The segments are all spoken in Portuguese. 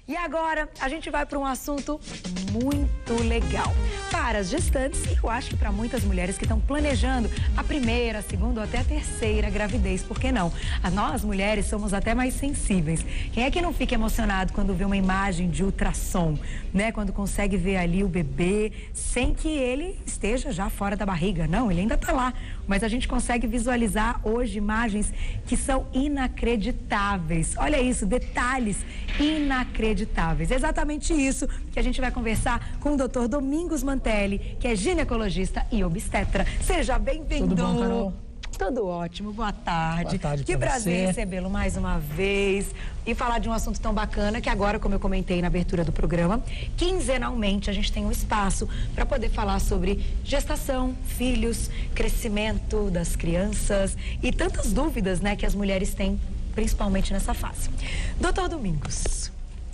E agora a gente vai para um assunto muito legal. Para as gestantes e eu acho que para muitas mulheres que estão planejando a primeira, a segunda ou até a terceira gravidez, por que não? Nós mulheres somos até mais sensíveis. Quem é que não fica emocionado quando vê uma imagem de ultrassom, né? Quando consegue ver ali o bebê sem que ele esteja já fora da barriga. Não, ele ainda está lá. Mas a gente consegue visualizar hoje imagens que são inacreditáveis. Olha isso, detalhes inacreditáveis. Exatamente isso que a gente vai conversar com o Dr. Domingos Mantelli, que é ginecologista e obstetra. Seja bem-vindo. Tudo bom, Carol? Tudo ótimo, boa tarde. Boa tarde. Que prazer recebê-lo mais uma vez e falar de um assunto tão bacana que agora, como eu comentei na abertura do programa, quinzenalmente a gente tem um espaço para poder falar sobre gestação, filhos, crescimento das crianças e tantas dúvidas, né, que as mulheres têm, principalmente nessa fase. Doutor Domingos,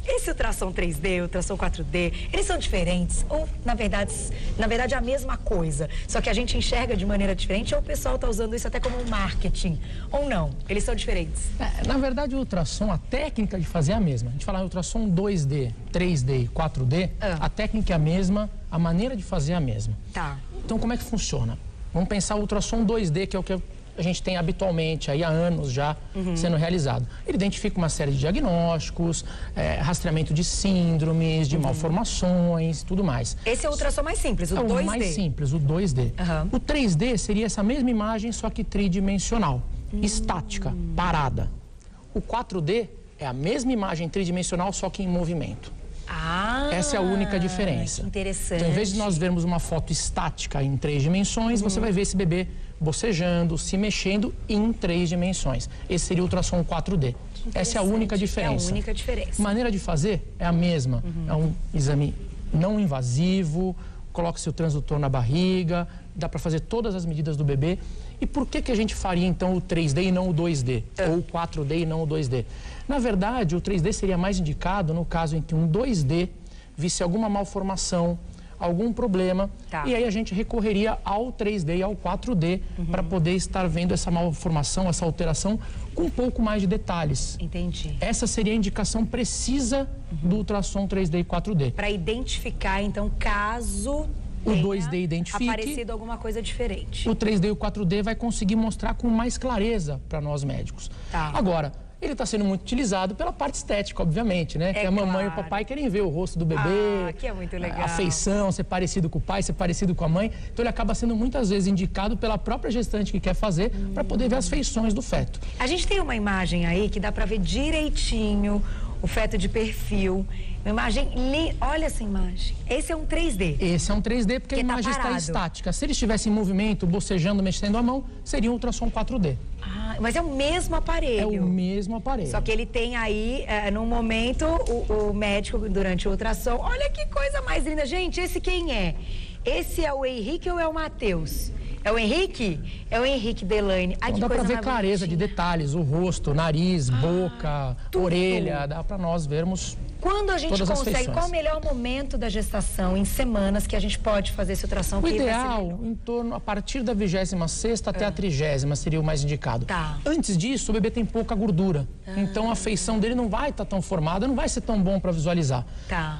esse ultrassom 3D, ultrassom 4D, eles são diferentes ou, na verdade é a mesma coisa, só que a gente enxerga de maneira diferente ou o pessoal está usando isso até como um marketing, ou não? Eles são diferentes? Na verdade, o ultrassom, a técnica de fazer é a mesma. A gente fala em ultrassom 2D, 3D e 4D, a técnica é a mesma, a maneira de fazer é a mesma. Tá. Então, como é que funciona? Vamos pensar o ultrassom 2D, que é o que a gente tem habitualmente, aí há anos já sendo realizado. Ele identifica uma série de diagnósticos, rastreamento de síndromes, de malformações e tudo mais. Esse é o ultrassom mais simples, o 2D. É o mais simples, o 2D. O 3D seria essa mesma imagem, só que tridimensional, estática, parada. O 4D é a mesma imagem tridimensional, só que em movimento. Essa é a única diferença. Que interessante. Então, em vez de nós vermos uma foto estática em 3 dimensões, você vai ver esse bebê bocejando, se mexendo em 3 dimensões. Esse seria o ultrassom 4D. Essa é a única diferença. É a única diferença. Maneira de fazer é a mesma. É um exame não invasivo, coloca-se o transdutor na barriga, dá para fazer todas as medidas do bebê. E por que a gente faria então o 3D e não o 2D? Ou o 4D e não o 2D? Na verdade, o 3D seria mais indicado no caso em que um 2D visse alguma malformação, algum problema, e aí a gente recorreria ao 3D e ao 4D para poder estar vendo essa malformação, essa alteração com um pouco mais de detalhes. Entendi. Essa seria a indicação precisa do ultrassom 3D e 4D. Para identificar, então, caso o 2D identifique, aparecido alguma coisa diferente. O 3D e o 4D vai conseguir mostrar com mais clareza para nós médicos. Agora, ele está sendo muito utilizado pela parte estética, obviamente, né? Que a mamãe e o papai querem ver o rosto do bebê, que é muito legal. A feição, ser parecido com o pai, ser parecido com a mãe. Então ele acaba sendo muitas vezes indicado pela própria gestante que quer fazer para poder ver as feições do feto. A gente tem uma imagem aí que dá para ver direitinho o feto de perfil. Uma imagem olha essa imagem. Esse é um 3D. Esse é um 3D porque a imagem está estática. Se ele estivesse em movimento, bocejando, mexendo a mão, seria um ultrassom 4D. Mas é o mesmo aparelho. É o mesmo aparelho. Só que ele tem aí, no momento, o médico, durante o ultrassom. Olha que coisa mais linda. Gente, esse quem é? Esse é o Henrique ou é o Matheus? É o Henrique? É o Henrique Delaine. Então, dá para ver clareza de detalhes, o rosto, nariz, boca, orelha, dá para nós vermos. Quando a gente consegue, qual o melhor momento da gestação, em semanas, que a gente pode fazer esse ultrassom? O ideal, em torno, a partir da 26ª até a 30ª seria o mais indicado. Antes disso, o bebê tem pouca gordura. Então, a feição dele não vai estar tão formada, não vai ser tão bom para visualizar.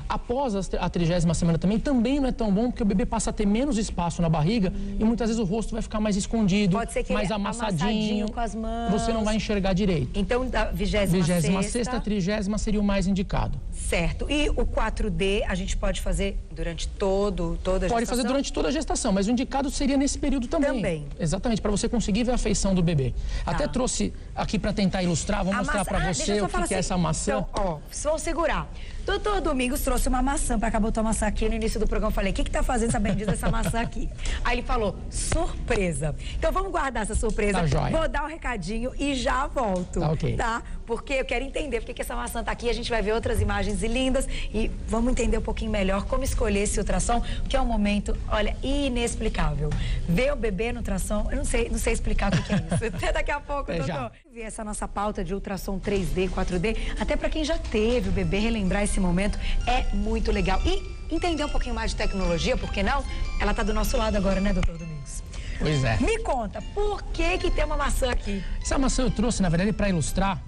Após a 30ª semana também não é tão bom, porque o bebê passa a ter menos espaço na barriga e muitas vezes o rosto vai ficar mais escondido, mais amassadinho com as mãos. Você não vai enxergar direito. Então, da 26ª, 30ª seria o mais indicado. Certo. E o 4D a gente pode fazer durante toda a gestação? Pode fazer durante toda a gestação, mas o indicado seria nesse período também. Exatamente, para você conseguir ver a feição do bebê. Até trouxe aqui para tentar ilustrar, vou mostrar para você o que é essa maçã. Então, vamos segurar. Doutor Domingos trouxe uma maçã para cá, botou a maçã aqui no início do programa. Eu falei, o que tá fazendo essa bendita essa maçã aqui? Aí ele falou, surpresa. Então vamos guardar essa surpresa. Tá jóia. Vou dar um recadinho e já volto. Tá ok. Tá? Porque eu quero entender porque que essa maçã tá aqui. A gente vai ver outras imagens lindas e vamos entender um pouquinho melhor como escolher esse ultrassom, que é um momento, olha, inexplicável. Ver o bebê no ultrassom, eu não sei explicar o que é isso. Até daqui a pouco, doutor. Ver essa nossa pauta de ultrassom 3D, 4D, até para quem já teve o bebê, relembrar esse momento é muito legal. E entender um pouquinho mais de tecnologia, por que não? Ela tá do nosso lado agora, né, doutor Domingos? Pois é. Me conta, por que tem uma maçã aqui? Essa maçã eu trouxe, na verdade, para ilustrar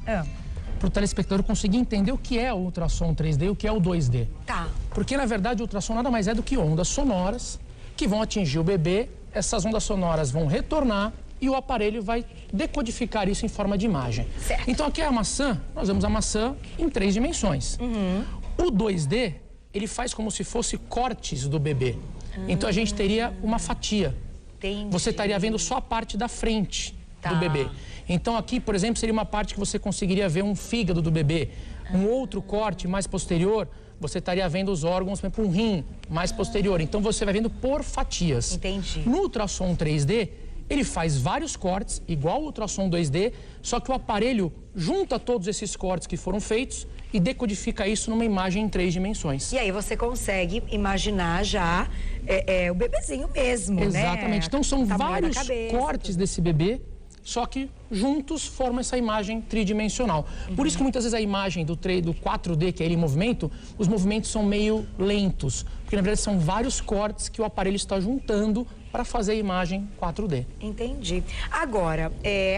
para o telespectador conseguir entender o que é o ultrassom 3D e o que é o 2D. Tá. Porque, na verdade, o ultrassom nada mais é do que ondas sonoras que vão atingir o bebê, essas ondas sonoras vão retornar e o aparelho vai decodificar isso em forma de imagem. Certo. Então, aqui é a maçã, nós vemos a maçã em 3 dimensões. O 2D, ele faz como se fosse cortes do bebê. Então, a gente teria uma fatia. Entendi. Você estaria vendo só a parte da frente do bebê. Então, aqui, por exemplo, seria uma parte que você conseguiria ver um fígado do bebê. Um outro corte mais posterior, você estaria vendo os órgãos, por exemplo, um rim mais posterior. Então, você vai vendo por fatias. Entendi. No ultrassom 3D, ele faz vários cortes, igual o ultrassom 2D, só que o aparelho junta todos esses cortes que foram feitos e decodifica isso numa imagem em 3 dimensões. E aí você consegue imaginar já o bebezinho mesmo, né? Exatamente. Então, são vários cabeça, cortes desse bebê, só que juntos formam essa imagem tridimensional. Por isso que muitas vezes a imagem do 4D, que é ele em movimento, os movimentos são meio lentos. Porque na verdade são vários cortes que o aparelho está juntando para fazer a imagem 4D. Entendi. Agora,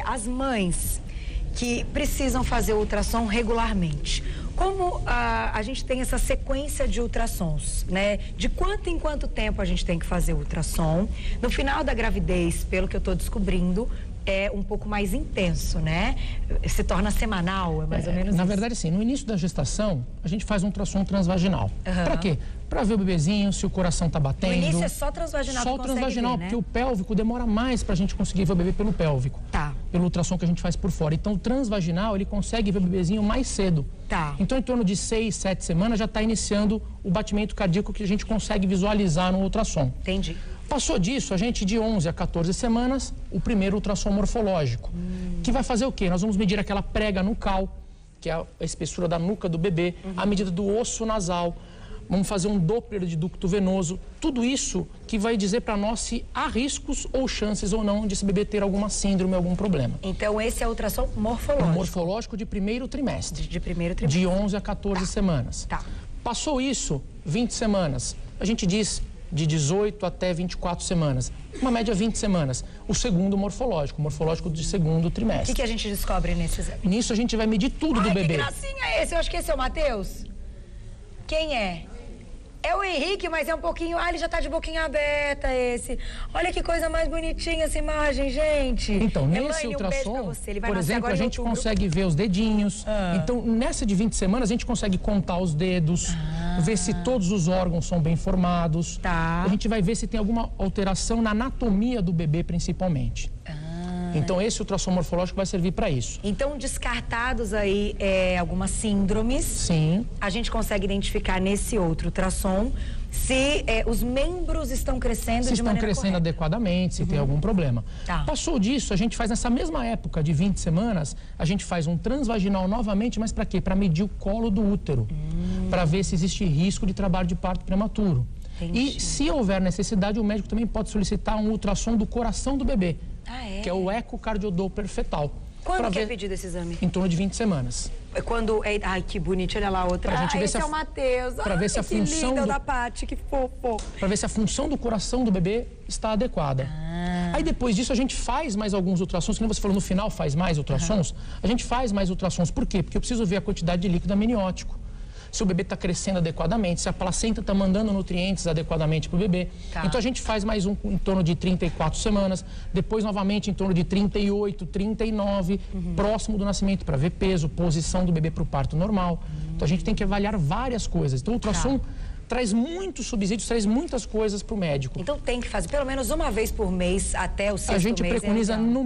as mães que precisam fazer ultrassom regularmente, como a gente tem essa sequência de ultrassons, né? De quanto em quanto tempo a gente tem que fazer ultrassom? No final da gravidez, pelo que eu estou descobrindo, é um pouco mais intenso, né? Se torna semanal, é mais ou menos Na isso. verdade, sim. No início da gestação, a gente faz um ultrassom transvaginal. Para quê? Para ver o bebezinho, se o coração tá batendo. No início é só transvaginal que Só o transvaginal, ver, né? porque o pélvico demora mais para a gente conseguir ver o bebê pelo pélvico. Tá. Pelo ultrassom que a gente faz por fora. Então, o transvaginal, ele consegue ver o bebezinho mais cedo. Tá. Então, em torno de 6, 7 semanas, já está iniciando o batimento cardíaco que a gente consegue visualizar no ultrassom. Entendi. Passou disso, a gente de 11 a 14 semanas, o primeiro ultrassom morfológico, que vai fazer o quê? Nós vamos medir aquela prega nucal, que é a espessura da nuca do bebê, a medida do osso nasal, vamos fazer um Doppler de ducto venoso, tudo isso que vai dizer para nós se há riscos ou chances ou não de esse bebê ter alguma síndrome, algum problema. Então esse é o ultrassom morfológico. Morfológico de primeiro trimestre. De primeiro trimestre. De 11 a 14 semanas. Tá. Passou isso, 20 semanas, a gente diz de 18 até 24 semanas. Uma média 20 semanas. O segundo morfológico de segundo trimestre. O que a gente descobre nesse exame? Nisso a gente vai medir tudo do bebê. Que gracinha é esse? Eu acho que esse é o Matheus. Quem é? É o Henrique, mas é um pouquinho... ele já tá de boquinha aberta, esse. Olha que coisa mais bonitinha essa imagem, gente. Então, nesse Elaine, ultrassom, Ele vai por exemplo, a gente consegue ver os dedinhos. Então, nessa de 20 semanas, a gente consegue contar os dedos, ver se todos os órgãos são bem formados. Tá. A gente vai ver se tem alguma alteração na anatomia do bebê, principalmente. Então, esse ultrassom morfológico vai servir para isso. Então, descartados aí algumas síndromes, Sim. a gente consegue identificar nesse outro ultrassom se os membros estão crescendo Se de maneira estão crescendo correta. adequadamente, se tem algum problema. Tá. Passou disso, a gente faz nessa mesma época de 20 semanas, a gente faz um transvaginal novamente, mas para quê? Para medir o colo do útero, para ver se existe risco de trabalho de parto prematuro. Entendi. E se houver necessidade, o médico também pode solicitar um ultrassom do coração do bebê, que é o ecocardiodópler fetal. Quando que é pedido esse exame? Em torno de 20 semanas. Quando... Ai, que bonitinho, olha lá a outra. Pra gente ver esse se é o Matheus. pra ver se a que função lindo do- da Paty, que fofo. Para ver se a função do coração do bebê está adequada. Aí depois disso a gente faz mais alguns ultrassons, que nem você falou, no final faz mais ultrassons. A gente faz mais ultrassons, por quê? Porque eu preciso ver a quantidade de líquido amniótico. Se o bebê está crescendo adequadamente, se a placenta está mandando nutrientes adequadamente para o bebê. Tá. Então a gente faz mais um em torno de 34 semanas, depois novamente em torno de 38, 39, próximo do nascimento, para ver peso, posição do bebê para o parto normal. Então a gente tem que avaliar várias coisas. Então o ultrassom traz muitos subsídios, traz muitas coisas para o médico. Então tem que fazer pelo menos uma vez por mês até o sexto mês. A gente preconiza é ideal. no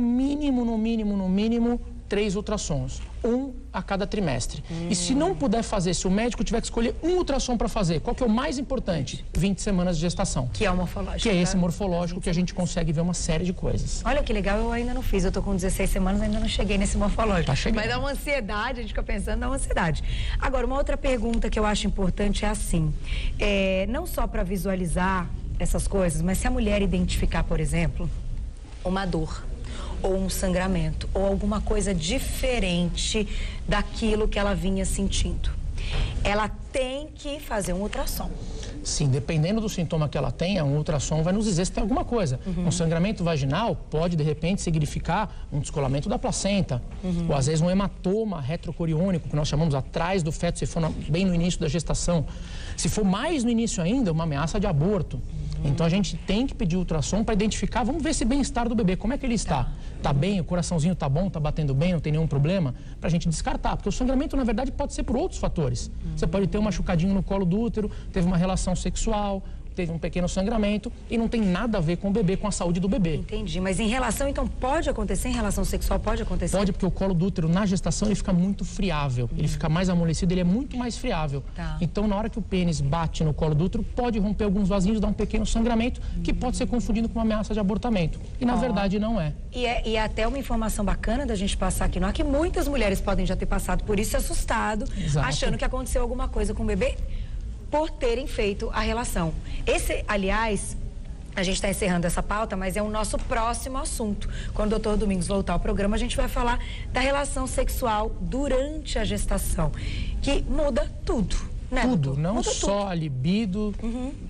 mínimo 3 ultrassons, um a cada trimestre. E se não puder fazer, se o médico tiver que escolher um ultrassom para fazer, qual que é o mais importante? 20 semanas de gestação. Que é o morfológico. Que é esse tá? morfológico que a gente consegue ver uma série de coisas. Olha que legal, eu ainda não fiz. Eu tô com 16 semanas, ainda não cheguei nesse morfológico. Tá chegando. Mas dá uma ansiedade, a gente fica pensando, dá uma ansiedade. Agora, uma outra pergunta que eu acho importante é assim, não só para visualizar essas coisas, mas se a mulher identificar, por exemplo, uma dor, ou um sangramento, ou alguma coisa diferente daquilo que ela vinha sentindo, ela tem que fazer um ultrassom. Sim, dependendo do sintoma que ela tenha, um ultrassom vai nos dizer se tem alguma coisa. Um sangramento vaginal pode, de repente, significar um descolamento da placenta, ou às vezes um hematoma retrocoriônico, que nós chamamos atrás do feto, se for bem no início da gestação. Se for mais no início ainda, uma ameaça de aborto. Então a gente tem que pedir ultrassom para identificar, vamos ver esse bem-estar do bebê, como é que ele está? Tá bem, o coraçãozinho tá bom, tá batendo bem, não tem nenhum problema? Para a gente descartar, porque o sangramento na verdade pode ser por outros fatores. Você pode ter um machucadinho no colo do útero, teve uma relação sexual, teve um pequeno sangramento e não tem nada a ver com o bebê, com a saúde do bebê. Entendi, mas em relação, então, pode acontecer? Em relação sexual pode acontecer? Pode, porque o colo do útero na gestação ele fica muito friável, ele fica mais amolecido, ele é muito mais friável. Então, na hora que o pênis bate no colo do útero, pode romper alguns vasinhos, dar um pequeno sangramento, que pode ser confundido com uma ameaça de abortamento. E na verdade não é. E é até uma informação bacana da gente passar aqui, não é que muitas mulheres podem já ter passado por isso, assustado, achando que aconteceu alguma coisa com o bebê, por terem feito a relação. Esse, aliás, a gente está encerrando essa pauta, mas é o nosso próximo assunto. Quando o doutor Domingos voltar ao programa, a gente vai falar da relação sexual durante a gestação, que muda tudo, né? Tudo, não muda só tudo. a libido,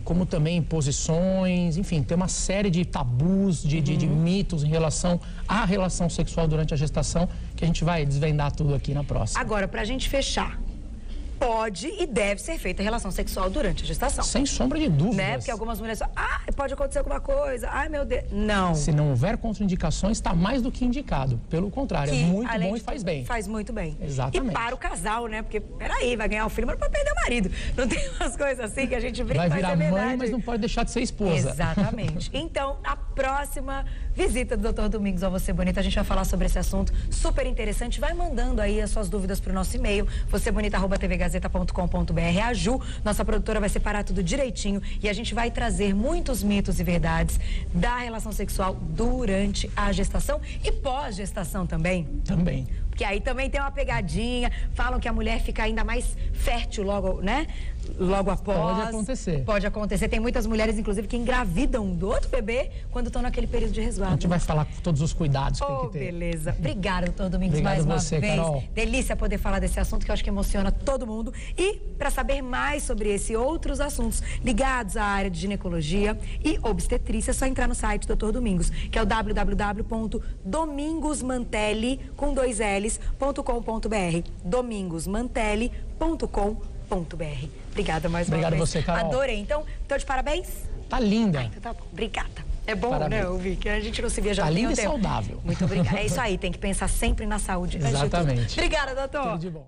como também posições, enfim, tem uma série de tabus, de mitos em relação à relação sexual durante a gestação, que a gente vai desvendar tudo aqui na próxima. Agora, para a gente fechar, pode e deve ser feita relação sexual durante a gestação. Sem sombra de dúvidas. Né? Porque algumas mulheres falam, pode acontecer alguma coisa, ai meu Deus. Não. Se não houver contraindicações, está mais do que indicado. Pelo contrário, é muito bom e faz bem. Faz muito bem. Exatamente. E para o casal, né? Porque, peraí, vai ganhar o filho, mas não pode perder o marido. Não tem umas coisas assim que a gente brinca, vai virar mas mãe, mas não pode deixar de ser esposa. Exatamente. Então, a próxima visita do Dr. Domingos ao Você Bonita, a gente vai falar sobre esse assunto super interessante. Vai mandando aí as suas dúvidas para o nosso e-mail, vocebonita@tvgazeta.com.br. A Ju, nossa produtora, vai separar tudo direitinho e a gente vai trazer muitos mitos e verdades da relação sexual durante a gestação e pós-gestação também. Também. Porque aí também tem uma pegadinha, falam que a mulher fica ainda mais fértil logo, né? Logo após. Pode acontecer. Pode acontecer. Tem muitas mulheres, inclusive, que engravidam do outro bebê quando estão naquele período de resguardo. A gente vai falar com todos os cuidados que tem que ter. Beleza. Obrigada, doutor Domingos, Obrigado mais você, uma vez. Carol. Delícia poder falar desse assunto que eu acho que emociona todo mundo. E para saber mais sobre esse e outros assuntos ligados à área de ginecologia e obstetrícia, é só entrar no site do Dr. Domingos, que é o www.domingosmantelli.com.br. domingosmantelli.com.br. Obrigada mais uma vez. Obrigado você, Carol. Adorei. Então, de parabéns? Tá linda. Então tá bom. Obrigada. É bom, Parabéns. né, ouvir que a gente não se via já há Tá linda um e tempo. saudável. Muito obrigada. É isso aí, tem que pensar sempre na saúde. Exatamente. Obrigada, doutor. Tudo de bom.